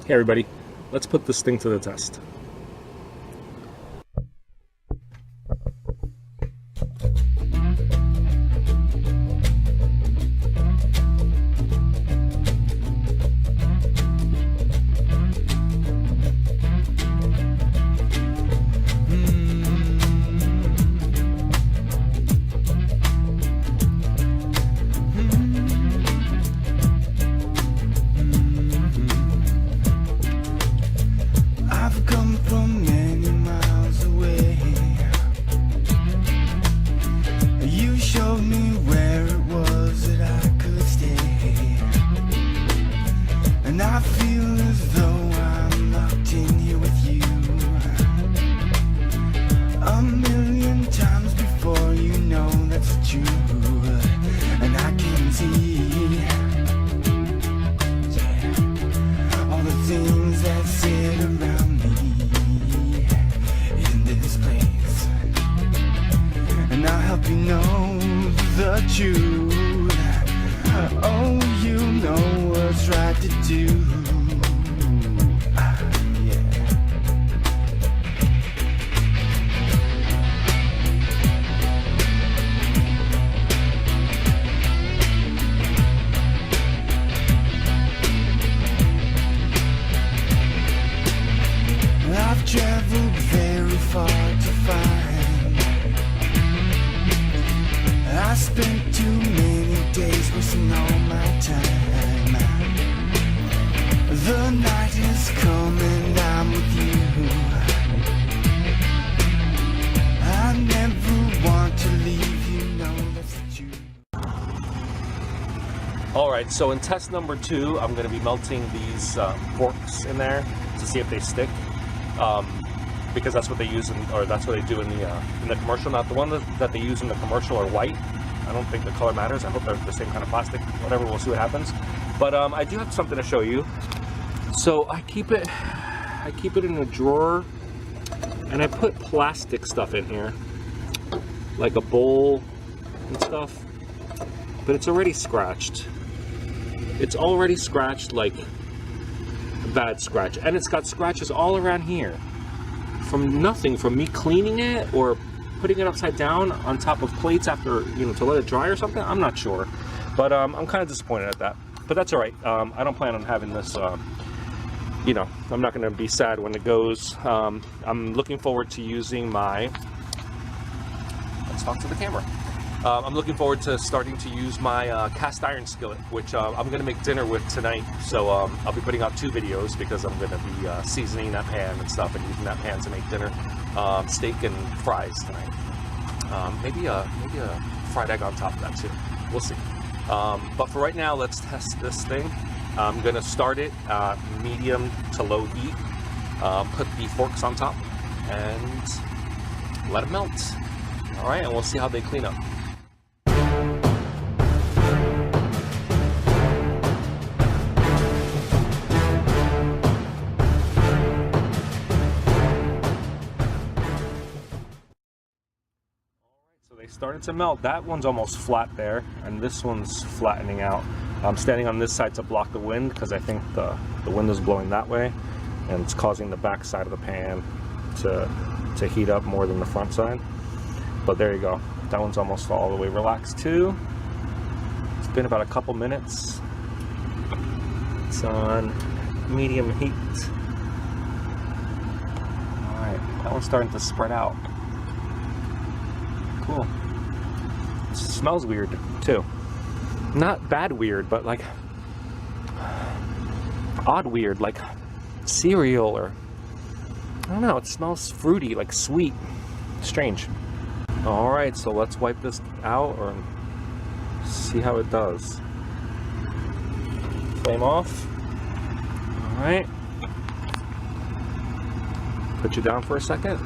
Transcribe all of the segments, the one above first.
Hey everybody, let's put this thing to the test. Traveled very far to find. I spent too many days wasting all my time. The night is coming, I'm with you. I never want to leave you, know that's the truth. Alright, so in test number 2, I'm going to be melting these forks in there to see if they stick. Because that's what they use, or that's what they do in the commercial. Not the one that they use in the commercial are white. I don't think the color matters. I hope they're the same kind of plastic. Whatever, we'll see what happens. But I do have something to show you. So I keep it in a drawer, and I put plastic stuff in here, like a bowl and stuff. But it's already scratched. It's already scratched, like a bad scratch, and it's got scratches all around here. From nothing, from me cleaning it or putting it upside down on top of plates after, to let it dry or something. I'm not sure, but I'm kind of disappointed at that. But that's all right. I don't plan on having this. I'm not going to be sad when it goes. I'm looking forward to using my. Let's talk to the camera. I'm looking forward to starting to use my cast iron skillet, which I'm going to make dinner with tonight. So I'll be putting out 2 videos because I'm going to be seasoning that pan and stuff and using that pan to make dinner. Steak and fries tonight. Maybe a fried egg on top of that too. We'll see. But for right now, let's test this thing. I'm going to start it medium to low heat. Put the forks on top and let them melt. All right, and we'll see how they clean up. They started to melt. That one's almost flat there, and this one's flattening out. I'm standing on this side to block the wind because I think the wind is blowing that way, and it's causing the back side of the pan to heat up more than the front side. But there you go. That one's almost all the way relaxed too. It's been about a couple minutes. It's on medium heat. All right, that one's starting to spread out. Cool. It smells weird too. Not bad weird, but like odd weird, like cereal, or I don't know. It smells fruity, like sweet. Strange. All right, so let's wipe this out or see how it does. Flame off. All right. Put you down for a second.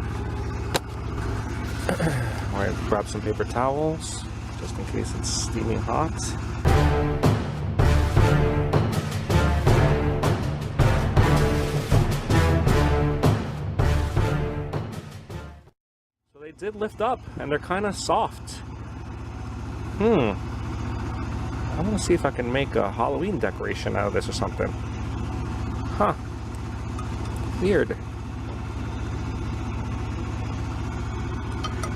All right, grab some paper towels, just in case it's steaming hot. So they did lift up, and they're kind of soft. I want to see if I can make a Halloween decoration out of this or something. Huh, Weird.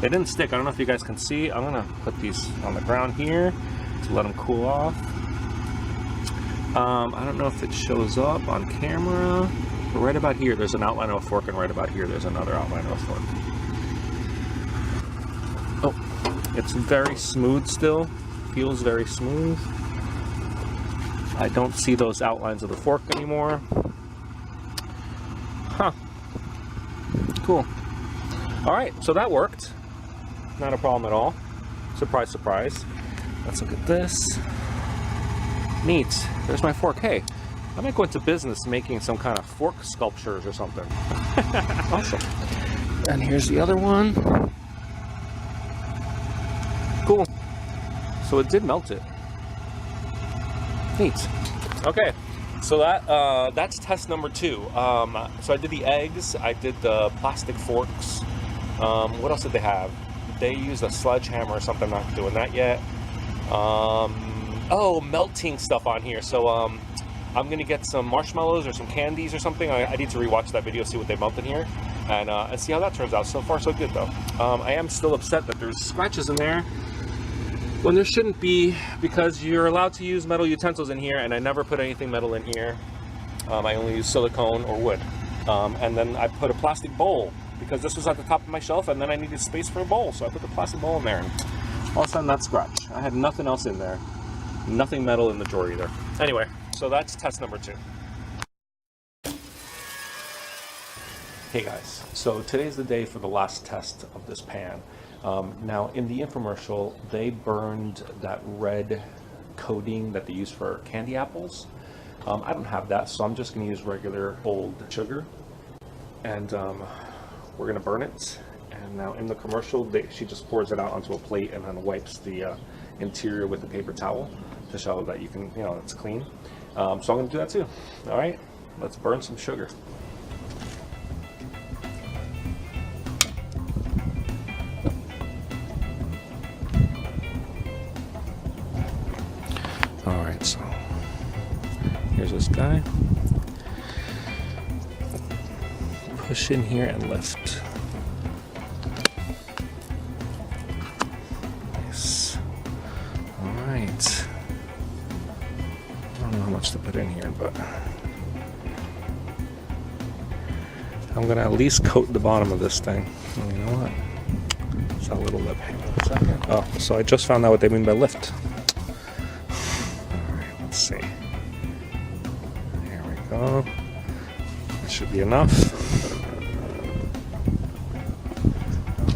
They didn't stick. I don't know if you guys can see. I'm gonna put these on the ground here to let them cool off. I don't know if it shows up on camera, but right about here there's an outline of a fork, and right about here there's another outline of a fork. Oh, it's very smooth still. Feels very smooth. I don't see those outlines of the fork anymore. Huh. Cool. Alright, so that worked. Not a problem at all. Surprise, surprise. Let's look at this. Neat. There's my fork. Hey, I might go into business making some kind of fork sculptures or something. Awesome. And here's the other one. Cool. So it did melt it. Neat. Okay, so that's test number 2. So I did the eggs, I did the plastic forks. What else did they have? They used a sledgehammer or something. I'm not doing that yet. Oh, melting stuff on here. So I'm gonna get some marshmallows or some candies or something. I need to rewatch that video, see what they melted here, and see how that turns out. So far, so good though. I am still upset that there's scratches in there when there shouldn't be, because you're allowed to use metal utensils in here, and I never put anything metal in here. I only use silicone or wood. And then I put a plastic bowl, because this was at the top of my shelf, and then I needed space for a bowl, so I put the plastic bowl in there, and all of a sudden that scratch. I had nothing else in there. Nothing metal in the drawer either. Anyway, so that's test number 2. Hey guys, so today's the day for the last test of this pan. Now in the infomercial, they burned that red coating that they use for candy apples. I don't have that, so I'm just going to use regular old sugar, and we're going to burn it. And now in the commercial, she just pours it out onto a plate and then wipes the interior with a paper towel to show that you can, it's clean. So I'm going to do that too. All right, let's burn some sugar. All right, so here's this guy. Push in here and lift. Nice. All right. I don't know how much to put in here, but I'm gonna at least coat the bottom of this thing. And you know what? It's that little lip. Hang on a second. Oh, so I just found out what they mean by lift. All right, let's see. There we go. That should be enough.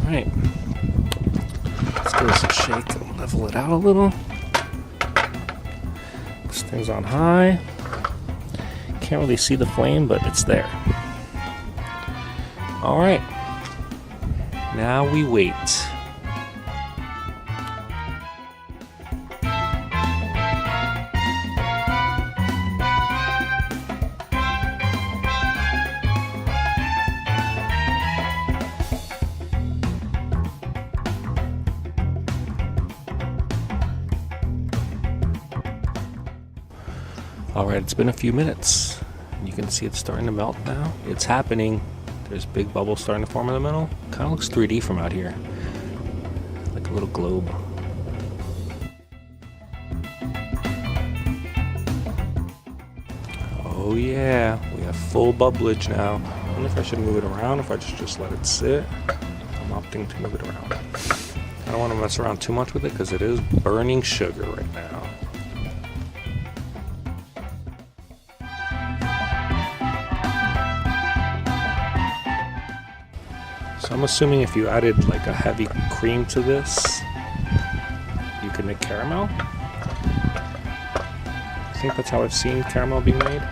All right. Let's give this a shake and level it out a little. This thing's on high. Can't really see the flame, but it's there. All right. Now we wait. All right, it's been a few minutes. You can see it's starting to melt now. It's happening. There's big bubbles starting to form in the middle. Kind of looks 3D from out here. Like a little globe. Oh yeah, we have full bubblage now. I wonder if I should move it around, if I just let it sit. I'm opting to move it around. I don't want to mess around too much with it because it is burning sugar right now. So I'm assuming if you added like a heavy cream to this, you could make caramel. I think that's how I've seen caramel being made.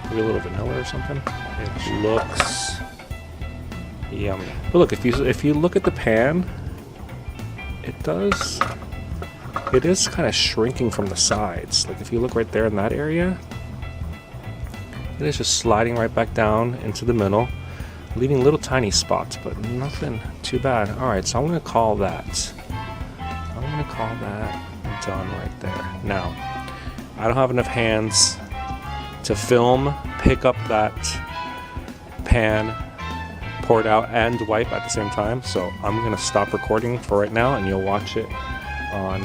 Maybe a little vanilla or something. It looks yummy. But look, if you look at the pan, it is kind of shrinking from the sides. Like if you look right there in that area, it is just sliding right back down into the middle, leaving little tiny spots, but nothing too bad. All right, so I'm gonna call that done right there. Now, I don't have enough hands to film, pick up that pan, pour it out, and wipe at the same time. So I'm gonna stop recording for right now, and you'll watch it on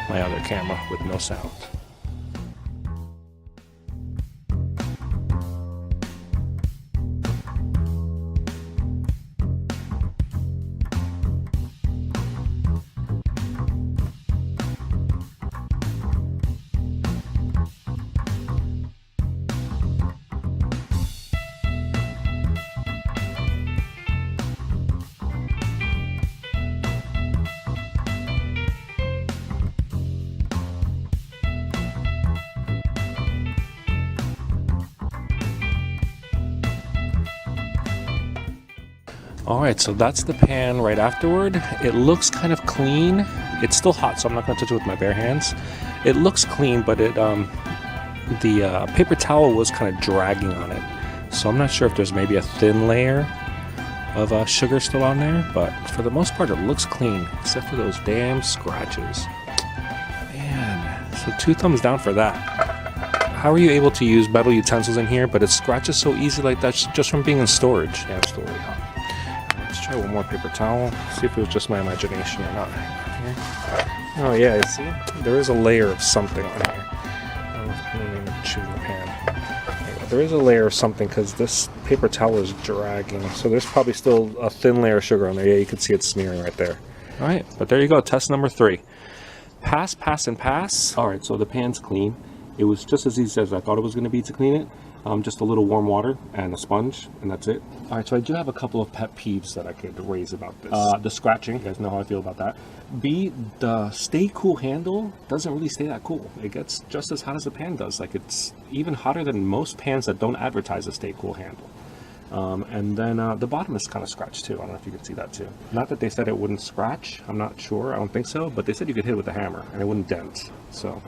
my other camera with no sound. Alright, so that's the pan right afterward. It looks kind of clean. It's still hot, so I'm not going to touch it with my bare hands. It looks clean, but the paper towel was kind of dragging on it. So I'm not sure if there's maybe a thin layer of sugar still on there, but for the most part it looks clean, except for those damn scratches. Man, so 2 thumbs down for that. How are you able to use metal utensils in here, but it scratches so easy like that just from being in storage? Yeah, it's still really hot. Let's try one more paper towel, see if it was just my imagination or not. Here. Oh yeah, you see? There is a layer of something on here. I'm choosing the pan. Anyway, there is a layer of something because this paper towel is dragging, so there's probably still a thin layer of sugar on there. Yeah, you can see it smearing right there. Alright, but there you go, test number 3. Pass, pass, and pass. Alright, so the pan's clean. It was just as easy as I thought it was going to be to clean it. Just a little warm water and a sponge, and that's it. Alright, so I do have a couple of pet peeves that I could raise about this. The scratching, you guys know how I feel about that. B, the stay cool handle doesn't really stay that cool. It gets just as hot as the pan does. Like, it's even hotter than most pans that don't advertise a stay cool handle. And then the bottom is kind of scratched too. I don't know if you can see that too. Not that they said it wouldn't scratch. I'm not sure. I don't think so. But they said you could hit it with a hammer and it wouldn't dent. So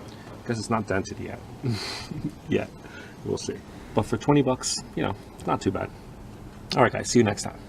I guess it's not dented yet. Yet. We'll see. But for 20 bucks, you know, not too bad. All right, guys. See you next time.